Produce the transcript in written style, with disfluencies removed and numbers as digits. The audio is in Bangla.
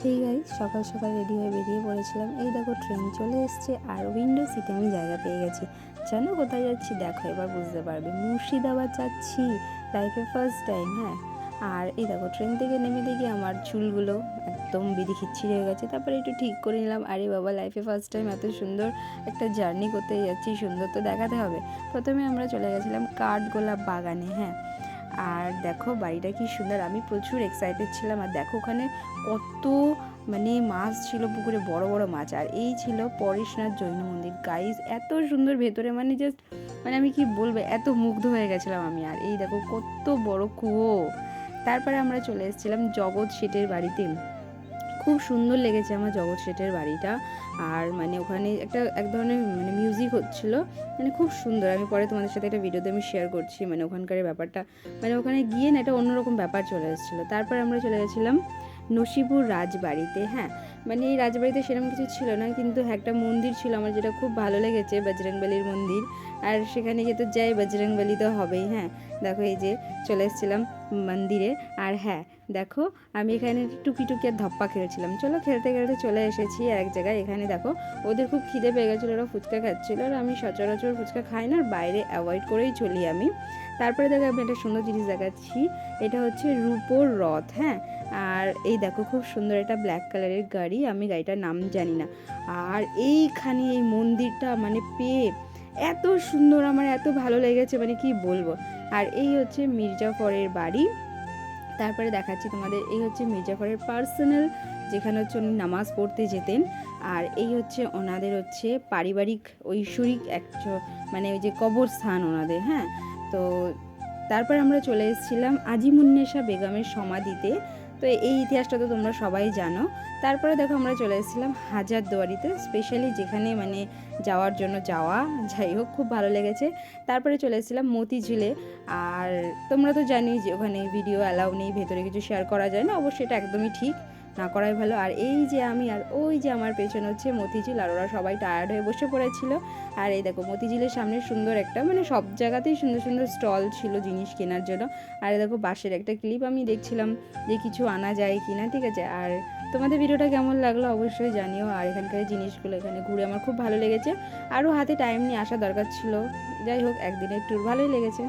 এই গাইস সকাল সকাল রেডি হয়ে বেরিয়ে পড়েছিলাম। এই দেখো ট্রেন চলে এসছে আর উইন্ডো সিটে আমি জায়গা পেয়ে গেছি। জানো কোথায় যাচ্ছি? দেখো এবার বুঝতে পারবে, মুর্শিদাবাদ যাচ্ছি, লাইফে ফার্স্ট টাইম। হ্যাঁ, আর এই দেখো ট্রেন থেকে নেমে দেখি আমার চুলগুলো একদম বিধি খিচ্ছিরি হয়ে গেছে। তারপরে একটু ঠিক করে নিলাম, আরে বাবা লাইফে ফার্স্ট টাইম এত সুন্দর একটা জার্নি করতে যাচ্ছি, সুন্দর তো দেখাতে হবে। প্রথমে আমরা চলে গেছিলাম কাঠগোলাপ বাগানে। হ্যাঁ, আর দেখো বাড়িটা কি সুন্দর, আমি প্রচুর এক্সাইটেড ছিলাম। আর দেখো ওখানে কত মাছ ছিল পুকুরে, বড় বড় মাছ। আর এই ছিল পরেশনাথ জৈন মন্দির। গাইজ এত সুন্দর ভেতরে, জাস্ট আমি কি বলবো, এত মুগ্ধ হয়ে গেছিলাম আমি। আর এই দেখো কত বড় কুয়ো। তারপরে আমরা চলে এসেছিলাম জগৎ শেঠের বাড়িতে। খুব সুন্দর লেগেছে আমার জগৎ শেঠের বাড়িটা। আর ওখানে এক ধরনের মিউজিক হচ্ছিলো, খুব সুন্দর। আমি পরে তোমাদের সাথে একটা ভিডিওতে আমি শেয়ার করছি, ওখানকার ব্যাপারটা। ওখানে গিয়ে না একটা অন্যরকম ব্যাপার চলে এসেছিলো। তারপর আমরা চলে গেছিলাম নসিপুর রাজবাড়িতে। হ্যাঁ, এই রাজবাড়িতে সেরকম কিছু ছিল না, কিন্তু একটা মন্দির ছিল আমার যেটা খুব ভালো লেগেছে, বজরংবলির মন্দির। আর সেখানে যেহেতু যাই বজরংবলি তো হবেই। হ্যাঁ, দেখো এই যে চলে এসেছিলাম মন্দিরে। আর হ্যাঁ দেখো আমি এখানে টুকি টুকি আর ধপ্পা খেলছিলাম। চলো খেলতে খেলতে চলে এসেছি এক জায়গায়। এখানে দেখো ওদের খুব খিদে পেয়ে গেছিলো, ওরা ফুচকা খাচ্ছিলো। আর আমি সচরাচর ফুচকা খাই না, আর বাইরে অ্যাভয়েড করেই চলি আমি। তারপরে দেখো আমি একটা সুন্দর জিনিস দেখাচ্ছি, এটা হচ্ছে রূপোর রথ। হ্যাঁ, আর এই দেখো খুব সুন্দর একটা ব্ল্যাক কালারের গাড়ি, আমি গাড়িটার নাম জানি না। আর এইখানে এই মন্দিরটা পেয়ে এত সুন্দর, আমার এত ভালো লেগেছে, কি বলবো। আর এই হচ্ছে মির্জাফরের বাড়ি। তারপরে দেখাচ্ছি তোমাদের, এই হচ্ছে মির্জাফরের পার্সোনাল, যেখানে হচ্ছে উনি নামাজ পড়তে যেতেন। আর এই হচ্ছে ওনাদের হচ্ছে পারিবারিক ঐশ্বরিক ওই যে কবরস্থান ওনাদের। হ্যাঁ, তো তারপর আমরা চলে এসেছিলাম আজিমুন্নেসা বেগমের সমাধিতে। তো এই ইতিহাসটা তো তোমরা সবাই জানো। তারপরে দেখো আমরা চলে এসেছিলাম হাজারদুয়ারিতে, স্পেশালি যেখানে যাওয়ার জন্য যাই হোক খুব ভালো লেগেছে। তারপরে চলে এসেছিলাম মতিঝিলে। আর তোমরা তো জানি যে ওখানে ভিডিও অ্যালাউ নেই, ভেতরে কিছু শেয়ার করা যায় না, অবশ্যই এটা একদমই ঠিক, না করাই ভালো। আর এই যে আমি, আর ওই যে আমার পেছনে হচ্ছে মতিঝিল, আর ওরা সবাই টায়ার্ড হয়ে বসে পড়েছিল। আর এই দেখো মতিঝিলের সামনে সুন্দর একটা সব জায়গাতেই সুন্দর সুন্দর স্টল ছিল জিনিস কেনার জন্য। আর দেখো বাঁশের একটা ক্লিপ আমি দেখছিলাম যে কিছু আনা যায় কিনা। ঠিক আছে, আর তোমাদের ভিডিওটা কেমন লাগলো অবশ্যই জানিও। আর এখানকার জিনিসগুলো এখানে ঘুরে আমার খুব ভালো লেগেছে। আরও হাতে টাইম নিয়ে আসা দরকার ছিল, যাই হোক একদিনের ট্যুর ভালোই লেগেছে।